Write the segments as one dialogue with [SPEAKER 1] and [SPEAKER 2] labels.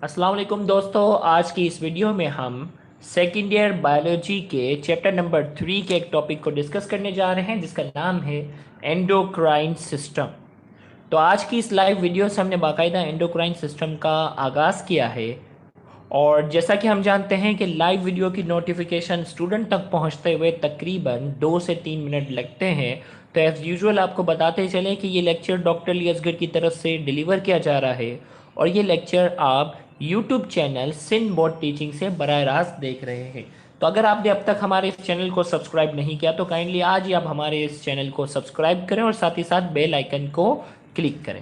[SPEAKER 1] अस्सलाम वालेकुम दोस्तों। आज की इस वीडियो में हम सेकेंड ईयर बायोलॉजी के चैप्टर नंबर 3 के एक टॉपिक को डिस्कस करने जा रहे हैं जिसका नाम है एंडोक्राइन सिस्टम। तो आज की इस लाइव वीडियो से हमने बाकायदा एंडोक्राइन सिस्टम का आगाज़ किया है। और जैसा कि हम जानते हैं कि लाइव वीडियो की नोटिफिकेशन स्टूडेंट तक पहुंचते हुए तकरीबन 2 से 3 मिनट लगते हैं। तो एज़ यूजुअल आपको बताते चलें कि ये लेक्चर डॉक्टर ली असगर की तरफ से डिलीवर किया जा रहा है और ये लेक्चर आप YouTube channel Sindh board teaching से बराह रास्त देख रहे हैं। तो अगर आपने अब तक हमारे इस चैनल को सब्सक्राइब नहीं किया तो काइंडली आज ही आप हमारे इस चैनल को सब्सक्राइब करें और साथ ही साथ बेल आइकन को क्लिक करें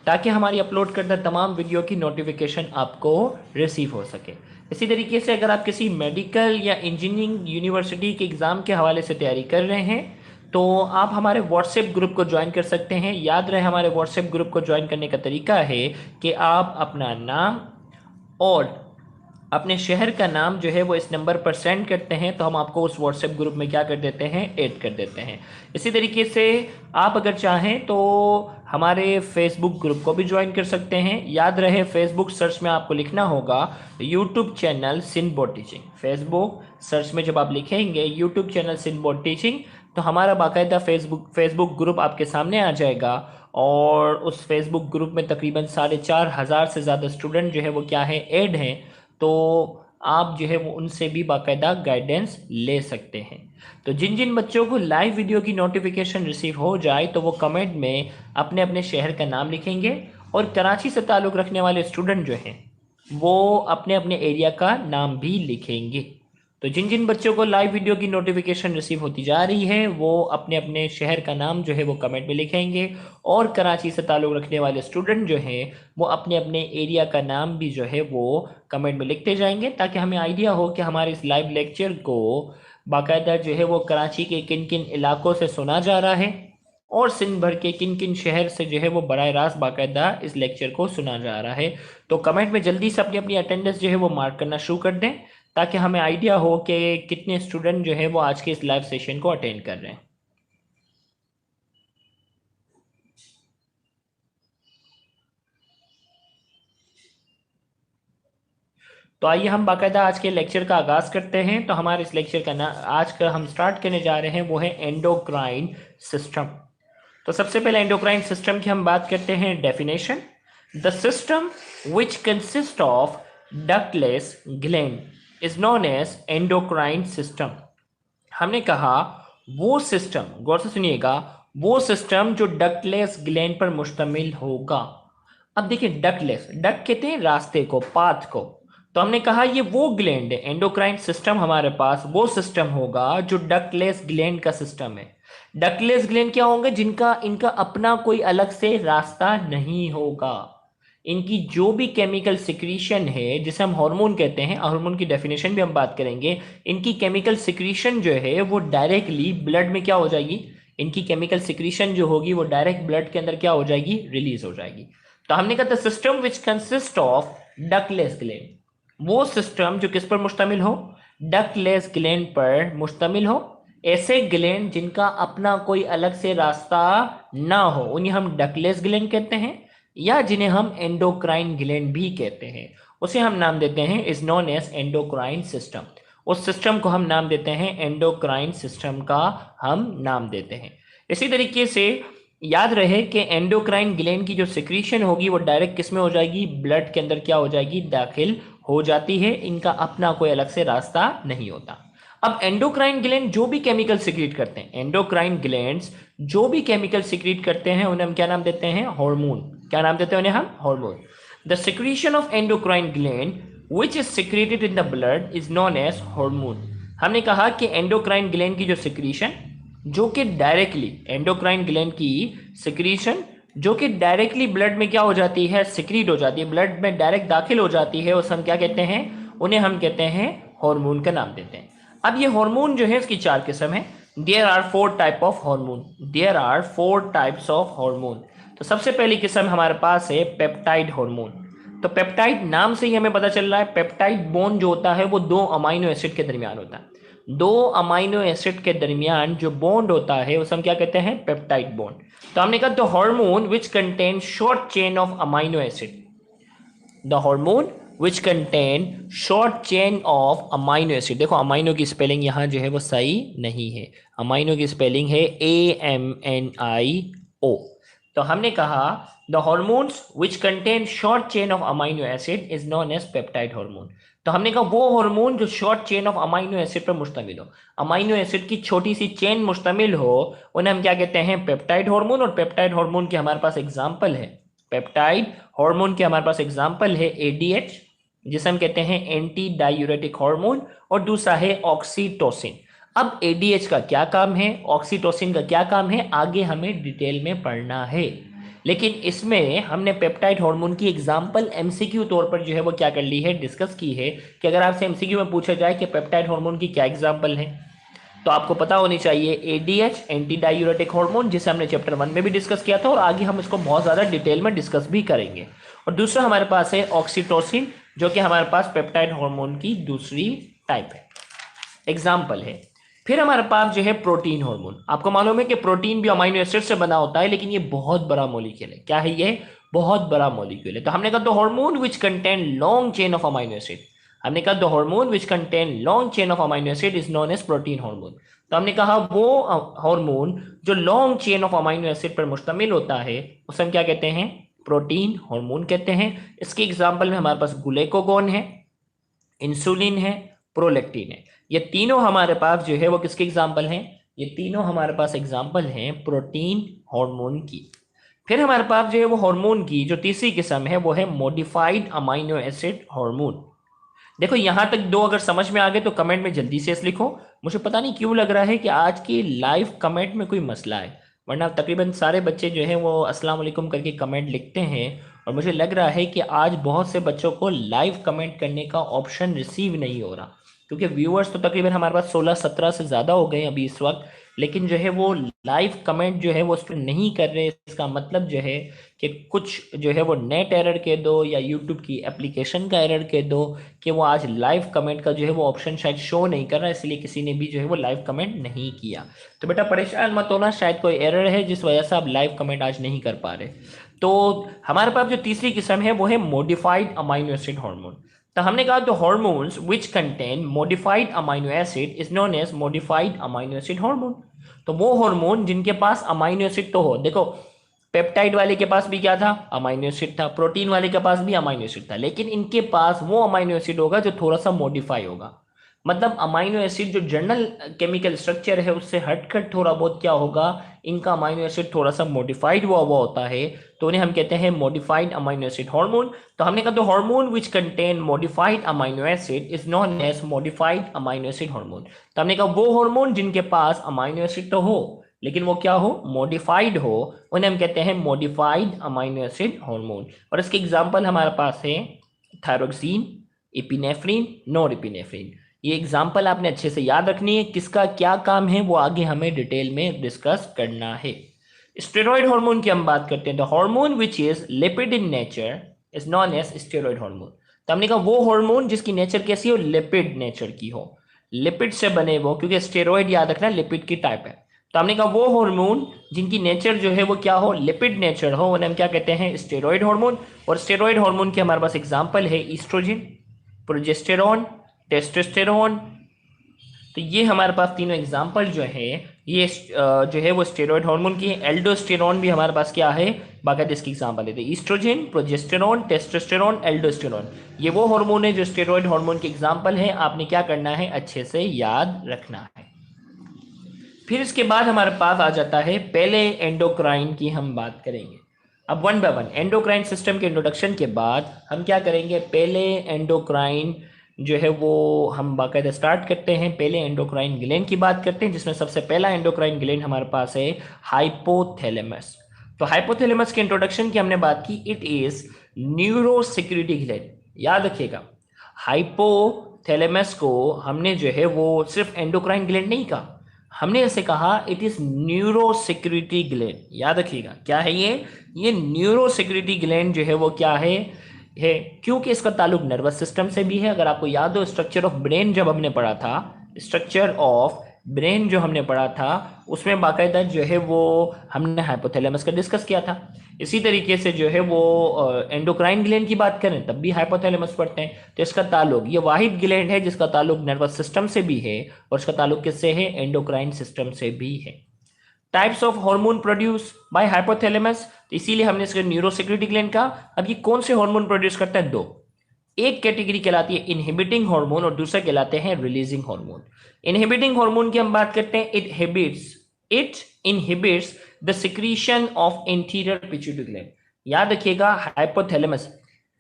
[SPEAKER 1] ताकि हमारी अपलोड करदा तमाम वीडियो की नोटिफिकेशन आपको रिसीव हो सके। इसी तरीके से अगर आप किसी मेडिकल या इंजीनियरिंग यूनिवर्सिटी के एग्ज़ाम के हवाले से तैयारी कर रहे हैं तो आप हमारे व्हाट्सएप ग्रुप को ज्वाइन कर सकते हैं। याद रहे हमारे व्हाट्सएप ग्रुप को ज्वाइन करने का तरीका है कि आप अपना नाम और अपने शहर का नाम जो है वो इस नंबर पर सेंड करते हैं तो हम आपको उस व्हाट्सएप ग्रुप में क्या कर देते हैं, ऐड कर देते हैं। इसी तरीके से आप अगर चाहें तो हमारे फेसबुक ग्रुप को भी ज्वाइन कर सकते हैं। याद रहे फेसबुक सर्च में आपको लिखना होगा YouTube channel Sindh board teaching. Facebook search में जब आप लिखेंगे YouTube channel Sindh board teaching तो हमारा बाकायदा फेसबुक ग्रुप आपके सामने आ जाएगा और उस फेसबुक ग्रुप में तकरीबन 4,500 से ज़्यादा स्टूडेंट जो है वो क्या है, ऐड हैं। तो आप जो है वो उनसे भी बाकायदा गाइडेंस ले सकते हैं। तो जिन जिन बच्चों को लाइव वीडियो की नोटिफिकेशन रिसीव हो जाए तो वो कमेंट में अपने अपने शहर का नाम लिखेंगे और कराची से ताल्लुक़ रखने वाले स्टूडेंट जो हैं वो अपने अपने एरिया का नाम भी लिखेंगे। तो जिन जिन बच्चों को लाइव वीडियो की नोटिफिकेशन रिसीव होती जा रही है वो अपने अपने शहर का नाम जो है वो कमेंट में लिखेंगे और कराची से ताल्लुक़ रखने वाले स्टूडेंट जो हैं वो अपने अपने एरिया का नाम भी जो है वो कमेंट में लिखते जाएंगे ताकि हमें आइडिया हो कि हमारे इस लाइव लेक्चर को बाकायदा जो है वो कराची के किन किन इलाकों से सुना जा रहा है और सिंध भर के किन किन शहर से जो है वो बराह रास्त बाकायदा इस लेक्चर को सुना जा रहा है। तो कमेंट में जल्दी से अपनी अपनी अटेंडेंस जो है वो मार्क करना शुरू कर दें ताकि हमें आइडिया हो कि कितने स्टूडेंट जो है वो आज के इस लाइव सेशन को अटेंड कर रहे हैं। तो आइए हम बाकायदा आज के लेक्चर का आगाज़ करते हैं। तो हमारे इस लेक्चर का आज का हम स्टार्ट करने जा रहे हैं वो है एंडोक्राइन सिस्टम। तो सबसे पहले एंडोक्राइन सिस्टम की हम बात करते हैं definition. The system which consist of ductless gland is known as endocrine system. हमने कहा वो सिस्टम, गौर से सुनिएगा, वो सिस्टम जो डक्टलेस ग्लैंड पर मुश्तमिल होगा। अब देखिए डक्टलेस, डक कहते हैं रास्ते को, पाथ को। तो हमने कहा ये वो ग्लैंड है, एंडोक्राइन सिस्टम हमारे पास वो सिस्टम होगा जो डक्टलेस ग्लैंड का सिस्टम है। डक्टलेस ग्लैंड क्या होंगे? जिनका इनका अपना कोई अलग से रास्ता नहीं होगा। इनकी जो भी केमिकल सिक्रीशन है जिसे हम हार्मोन कहते हैं, हार्मोन की डेफिनेशन भी हम बात करेंगे, इनकी केमिकल सिक्रीशन जो है वो डायरेक्टली ब्लड में क्या हो जाएगी, इनकी केमिकल सिक्रीशन जो होगी वो डायरेक्ट ब्लड के अंदर क्या हो जाएगी, रिलीज हो जाएगी। तो हमने कहा था system which consist of ductless gland, वो सिस्टम जो किस पर मुश्तमिल हो, डक्टलेस ग्लैंड पर मुश्तमिल हो। ऐसे ग्लैंड जिनका अपना कोई अलग से रास्ता ना हो उन्हें हम डक्टलेस ग्लैंड कहते हैं, या जिन्हें हम एंडोक्राइन ग्लैंड भी कहते हैं, उसे हम नाम देते हैं is known as endocrine system. उस सिस्टम को हम नाम देते हैं एंडोक्राइन सिस्टम का हम नाम देते हैं। इसी तरीके से याद रहे कि एंडोक्राइन ग्लैंड की जो सिक्रीशन होगी वो डायरेक्ट किस में हो जाएगी, ब्लड के अंदर क्या हो जाएगी, दाखिल हो जाती है। इनका अपना कोई अलग से रास्ता नहीं होता। अब एंडोक्राइन ग्लैंड जो भी केमिकल सिक्रीट करते हैं, एंडोक्राइन ग्लैंड्स जो भी केमिकल सिक्रीट करते हैं उन्हें हम क्या नाम देते हैं, हार्मोन। क्या नाम देते हैं उन्हें हम, hormone. The secretion of endocrine gland which is secreted in the blood is known as hormone. हमने कहा कि एंडोक्राइन ग्लैंड की जो सिक्रीशन जो कि डायरेक्टली, एंडोक्राइन ग्लैंड की सिक्रीशन जो कि डायरेक्टली ब्लड में क्या हो जाती है, सिक्रीट हो जाती है, ब्लड में डायरेक्ट दाखिल हो जाती है, उसे हम क्या कहते हैं, उन्हें हम कहते हैं हार्मोन का नाम देते हैं। अब ये हार्मोन जो है इसकी 4 किस्म है। There are 4 type of hormone, there are 4 types of hormone. तो सबसे पहली किस्म हमारे पास है पेप्टाइड हार्मोन। तो पेप्टाइड नाम से ही हमें पता चल रहा है, पेप्टाइड बॉन्ड जो होता है वो 2 अमाइनो एसिड के दरमियान होता है। 2 अमाइनो एसिड के दरमियान जो बॉन्ड होता है उसे हम क्या कहते हैं, पेप्टाइड बॉन्ड। तो हमने कहा the hormone which contain short chain of amino acid, the hormone which contain short chain of amino acid. देखो अमाइनो की स्पेलिंग यहाँ जो है वो सही नहीं है, अमाइनो की स्पेलिंग है AMNIO। तो हमने कहा the hormones which contain short chain of amino acid is known as peptide hormone. तो हमने कहा वो हार्मोन जो short chain of amino acid पर मुश्तमिल हो, अमाइनो एसिड की छोटी सी चेन मुश्तमिल हो, उन्हें हम क्या कहते हैं, पेप्टाइड हार्मोन। और पेप्टाइड हार्मोन के हमारे पास एग्जाम्पल है, पेप्टाइड हार्मोन के हमारे पास एग्जाम्पल है ADH, जिसे हम कहते हैं एंटी डायूरेटिक हार्मोन, और दूसरा है ऑक्सीटोसिन। अब ADH का क्या काम है, ऑक्सीटोसिन का क्या काम है, आगे हमें डिटेल में पढ़ना है। लेकिन इसमें हमने पेप्टाइड हार्मोन की एग्जांपल MCQ तौर पर जो है वो क्या कर ली है, डिस्कस की है, कि अगर आपसे MCQ में पूछा जाए कि पेप्टाइड हार्मोन की क्या एग्जांपल है, तो आपको पता होनी चाहिए ADH एंटी डायूरेटिक हार्मोन, जिसे हमने चैप्टर 1 में भी डिस्कस किया था, और आगे हम इसको बहुत ज़्यादा डिटेल में डिस्कस भी करेंगे। और दूसरा हमारे पास है ऑक्सीटोसिन, जो कि हमारे पास पेप्टाइड हार्मोन की दूसरी टाइप है, एग्जाम्पल है। फिर हमारे पास जो है प्रोटीन हार्मोन। आपको मालूम है कि प्रोटीन भी अमाइनो एसिड से बना होता है, लेकिन ये बहुत बड़ा मॉलिक्यूल है। क्या है ये, बहुत बड़ा मॉलिक्यूल है। तो हमने कहा the hormone which contain long chain of amino acid, हमने कहा the hormone which contain long chain of amino acid is known as protein hormone. तो हमने कहा वो हार्मोन जो long chain of amino acid पर मुश्तमिल होता है, उसे हम क्या कहते हैं, प्रोटीन हार्मोन कहते हैं। इसके एग्जाम्पल में हमारे पास ग्लूकागोन है, इंसुलिन है, प्रोलैक्टिन है। ये तीनों हमारे पास जो है वो किसके एग्जाम्पल हैं, ये तीनों हमारे पास एग्जाम्पल हैं प्रोटीन हार्मोन की। फिर हमारे पास जो है वो हार्मोन की जो तीसरी किस्म है वो है मॉडिफाइड अमाइनो एसिड हार्मोन। देखो यहां तक दो अगर समझ में आ गए तो कमेंट में जल्दी से लिखो। मुझे पता नहीं क्यों लग रहा है कि आज की लाइव कमेंट में कोई मसला है, वरना तकरीबन सारे बच्चे जो हैं वो अस्सलाम वालेकुम करके कमेंट लिखते हैं, और मुझे लग रहा है कि आज बहुत से बच्चों को लाइव कमेंट करने का ऑप्शन रिसीव नहीं हो रहा, क्योंकि व्यूअर्स तो तकरीबन हमारे पास 16-17 से ज़्यादा हो गए अभी इस वक्त, लेकिन जो है वो लाइव कमेंट जो है वो उस पर नहीं कर रहे। इसका मतलब जो है कि कुछ जो है वो नेट एरर कह दो या यूट्यूब की एप्लीकेशन का एरर कह दो कि वो आज लाइव कमेंट का जो है वो ऑप्शन शायद शो नहीं कर रहा, इसलिए किसी ने भी जो है वो लाइव कमेंट नहीं किया। तो बेटा परेशान मत होना, शायद कोई एरर है जिस वजह से आप लाइव कमेंट आज नहीं कर पा रहे। तो हमारे पास जो तीसरी किस्म है वो है मॉडिफाइड अमाइनो एसिड हार्मोन। तो हमने कहा the hormones which contain modified amino acid is known as modified amino acid hormone. तो वो हार्मोन जिनके पास अमाइनो एसिड तो हो, देखो पेप्टाइड वाले के पास भी क्या था, अमाइनो एसिड था, प्रोटीन वाले के पास भी अमाइनो एसिड था, लेकिन इनके पास वो अमाइनो एसिड होगा जो थोड़ा सा मॉडिफाई होगा। मतलब अमाइनो एसिड जो जनरल केमिकल स्ट्रक्चर है उससे हटकर थोड़ा बहुत क्या होगा, इनका अमाइनो एसिड थोड़ा सा मॉडिफाइड हुआ होता है, तो उन्हें हम कहते हैं मॉडिफाइड अमाइनो एसिड हार्मोन। तो हमने कहा तो hormone which contain modified amino acid is known as modified amino acid hormone. तो हमने कहा वो हार्मोन जिनके पास अमाइनो एसिड तो हो लेकिन वो क्या हो, मॉडिफाइड हो, उन्हें हम कहते हैं मॉडिफाइड अमाइनो एसिड हार्मोन। और इसके एग्जांपल हमारे पास है थायरोक्सिन, एपिनेफ्रिन, नॉरएपिनेफ्रिन। ये एग्जाम्पल आपने अच्छे से याद रखनी है, किसका क्या काम है वो आगे हमें डिटेल में डिस्कस करना है। स्टेरॉइड हार्मोन की हम बात करते हैं। The hormone which is lipid in nature is known as steroid hormone. तो हमने कहा वो हार्मोन जिसकी नेचर कैसी हो, लिपिड नेचर की हो, लिपिड से बने वो, क्योंकि स्टेरॉइड याद रखना लिपिड की टाइप है। तो हमने कहा वो हार्मोन जिनकी नेचर जो है वो क्या हो, लिपिड नेचर हो, उन्हें हम क्या कहते हैं, स्टेरॉइड हार्मोन। और स्टेरॉइड हार्मोन के हमारे पास एग्जाम्पल है ईस्ट्रोजन, प्रोजेस्टेरॉन, टेस्टोस्टेरोन। तो ये हमारे पास तीनों एग्जाम्पल जो है ये जो है वो स्टेरॉइड हार्मोन की है। एल्डोस्टेरॉन भी हमारे पास क्या है, बाकायदा इसकी एग्जाम्पल लेते हैं, ईस्ट्रोजन, प्रोजेस्टेरॉन, टेस्टोस्टेरोन, एल्डोस्टेरॉन। ये वो हार्मोन है जो स्टेरॉइड हार्मोन के एग्जाम्पल है, आपने क्या करना है, अच्छे से याद रखना है। फिर इसके बाद हमारे पास आ जाता है पहले एंडोक्राइन की हम बात करेंगे। अब one by one endocrine system के इंट्रोडक्शन के बाद हम क्या करेंगे, पहले एंडोक्राइन जो है वो हम बाकायदा स्टार्ट करते हैं। पहले एंडोक्राइन ग्लैंड की बात करते हैं, जिसमें सबसे पहला एंडोक्राइन ग्लैंड हमारे पास है हाइपोथैलेमस। तो हाइपोथैलेमस के इंट्रोडक्शन की हमने बात की, it is neuro security gland. याद रखिएगा हाइपोथैलेमस को हमने जो है वो सिर्फ एंडोक्राइन ग्लैंड नहीं कहा, हमने ऐसे कहा it is neuro security gland. याद रखिएगा क्या है ये न्यूरो सिक्योरिटी ग्लैंड जो है वो क्या है क्योंकि इसका ताल्लुक नर्वस सिस्टम से भी है। अगर आपको याद हो स्ट्रक्चर ऑफ ब्रेन जब हमने पढ़ा था, स्ट्रक्चर ऑफ ब्रेन जो हमने पढ़ा था उसमें बाकायदा जो है वो हमने हाइपोथैलेमस का डिस्कस किया था। इसी तरीके से जो है वो एंडोक्राइन ग्लैंड की बात करें तब भी हाइपोथैलेमस पढ़ते हैं। तो इसका ताल्लुक, ये वाहिद ग्लैंड है जिसका ताल्लुक नर्वस सिस्टम से भी है और इसका ताल्लुक किससे है, एंडोक्राइन सिस्टम से भी है। Types of hormone produce by hypothalamus, तो इसीलिए हमने इसका न्यूरोसेक्रेटरी ग्लैंड का। अब ये कौन से हार्मोन प्रोड्यूस करता है, दो। एक कैटेगरी कहलाती है इनहिबिटिंग हार्मोन और दूसरा कहलाते हैं रिलीजिंग हार्मोन। इनहिबिटिंग हार्मोन की हम बात करते हैं, it inhibits the secretion of anterior pituitary gland. याद रखिएगा हाइपोथैलेमस,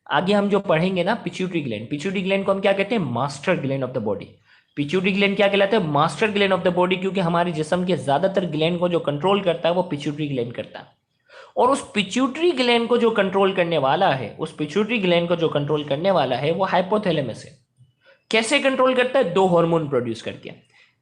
[SPEAKER 1] आगे हम जो पढ़ेंगे ना पिट्यूटरी ग्लैंड, पिट्यूटरी ग्लैंड को हम क्या कहते हैं, master gland of the body. Pituitary gland क्या कहलाता है, master gland of the body, क्योंकि हमारे जिस्म के ज्यादातर ग्लैंड को जो कंट्रोल करता है वो पिट्यूटरी ग्लैंड करता है। और उस पिट्यूटरी ग्लैंड को जो कंट्रोल करने वाला है, उस पिट्यूटरी ग्लैंड को जो कंट्रोल करने वाला है वो हाइपोथैलेमस है। कैसे कंट्रोल करता है, दो हार्मोन प्रोड्यूस करके।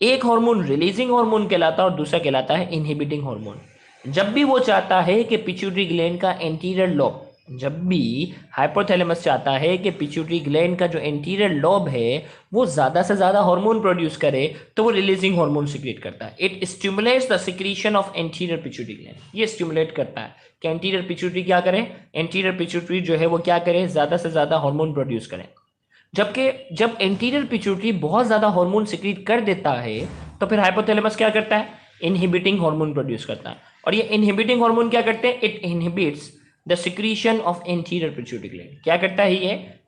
[SPEAKER 1] एक हार्मोन रिलीजिंग हार्मोन कहलाता है और दूसरा कहलाता है इनहिबिटिंग हार्मोन। जब भी वो चाहता है कि पिट्यूटरी ग्लैंड का एंटीरियर लोब, जब भी हाइपोथैलेमस चाहता है कि पिट्यूटरी ग्लैंड का जो एंटीरियर लोब है वो ज्यादा से ज्यादा हार्मोन प्रोड्यूस करे, तो वो रिलीजिंग हार्मोन सिक्रेट करता है। It stimulates the secretion of anterior pituitary gland, ये स्टिमुलेट करता है कि एंटीरियर पिट्यूटरी क्या करे, एंटीरियर पिट्यूटरी जो है वो क्या करे, ज्यादा से ज्यादा हार्मोन प्रोड्यूस करे। जबकि जब एंटीरियर पिट्यूटरी बहुत ज्यादा हार्मोन सिक्रीट कर देता है तो फिर हाइपोथैलेमस क्या करता है, इनहिबिटिंग हार्मोन प्रोड्यूस करता है। और ये इनहिबिटिंग हार्मोन क्या करते हैं, it inhibits the secretion of anterior pituitary gland. क्या करता है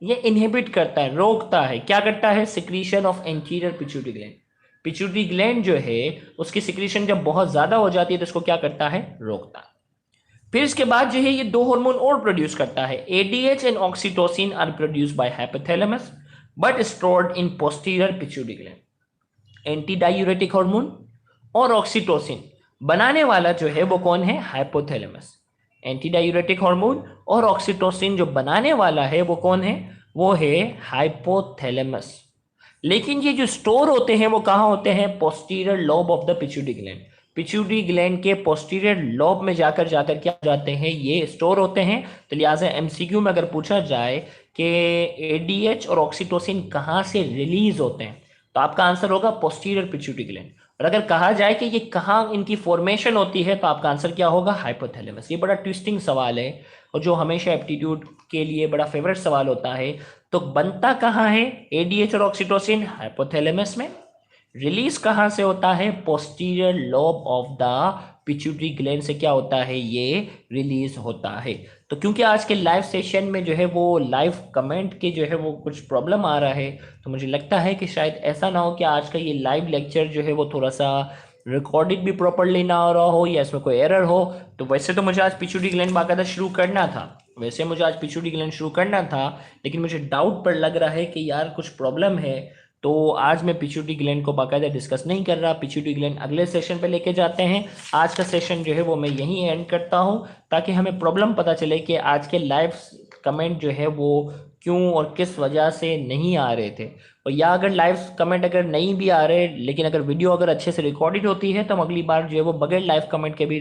[SPEAKER 1] ये इनहिबिट करता है, रोकता है। क्या करता है, secretion of anterior pituitary gland. Pituitary gland जो है उसकी सिक्रीशन जब बहुत ज्यादा हो जाती है तो इसको क्या करता है, रोकता है। फिर इसके बाद जो है ये दो हार्मोन और प्रोड्यूस करता है, ADH and oxytocin are produced by hypothalamus but stored in posterior pituitary gland. Anti diuretic hormone और ऑक्सीटोसिन बनाने वाला जो है वो कौन है, हाइपोथैलेमस। एंटी डायूरेटिक हार्मोन और ऑक्सीटोसिन जो बनाने वाला है वो कौन है, वो है हाइपोथैलेमस। लेकिन ये जो स्टोर होते हैं वो कहाँ होते हैं, posterior lobe of the pituitary gland. Pituitary gland के पोस्टीरियर लोब में जाकर क्या जाते हैं, ये स्टोर होते हैं। तो लिहाजा एमसीक्यू में अगर पूछा जाए कि एडीएच और ऑक्सीटोसिन कहाँ से रिलीज होते हैं तो आपका आंसर होगा पोस्टीरियर पिट्यूटरी ग्लैंड। और अगर कहा जाए कि ये कहाँ इनकी फॉर्मेशन होती है तो आपका आंसर क्या होगा, हाइपोथैलेमस। ये बड़ा ट्विस्टिंग सवाल है और जो हमेशा एप्टीट्यूड के लिए बड़ा फेवरेट सवाल होता है। तो बनता कहाँ है एडीएच और ऑक्सीटोसिन, हाइपोथैलेमस में। रिलीज कहाँ से होता है, posterior lobe of the pituitary gland से क्या होता है, ये रिलीज होता है। तो क्योंकि आज के लाइव सेशन में जो है वो लाइव कमेंट के जो है वो कुछ प्रॉब्लम आ रहा है, तो मुझे लगता है कि शायद ऐसा ना हो कि आज का ये लाइव लेक्चर जो है वो थोड़ा सा रिकॉर्डिंग भी प्रॉपरली ना हो रहा हो या इसमें कोई एरर हो। तो वैसे तो मुझे आज पिट्यूटरी ग्लैंड बाकायदा शुरू करना था, लेकिन मुझे डाउट पर लग रहा है कि यार कुछ प्रॉब्लम है, तो आज मैं पिट्यूटरी ग्लैंड को बाकायदा डिस्कस नहीं कर रहा। पिट्यूटरी ग्लैंड अगले सेशन पे लेके जाते हैं। आज का सेशन जो है वो मैं यहीं एंड करता हूं ताकि हमें प्रॉब्लम पता चले कि आज के लाइव कमेंट जो है वो क्यों और किस वजह से नहीं आ रहे थे। और या अगर लाइव कमेंट अगर नहीं भी आ रहे लेकिन अगर वीडियो अगर अच्छे से रिकॉर्डेड होती है तो हम अगली बार जो है वो बगैर लाइव कमेंट के भी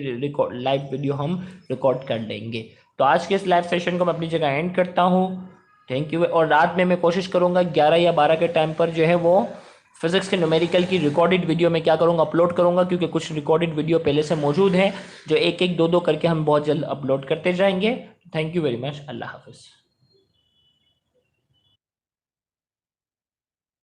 [SPEAKER 1] लाइव वीडियो हम रिकॉर्ड कर लेंगे। तो आज के इस लाइव सेशन को मैं अपनी जगह एंड करता हूँ। Thank you. और रात में मैं कोशिश करूंगा 11 या 12 के टाइम पर जो है वो फिजिक्स के न्यूमेरिकल की रिकॉर्डेड वीडियो में क्या करूंगा, अपलोड करूंगा, क्योंकि कुछ रिकॉर्डेड वीडियो पहले से मौजूद है जो एक एक दो दो करके हम बहुत जल्द अपलोड करते जाएंगे। Thank you very much. अल्लाह हाफिज़।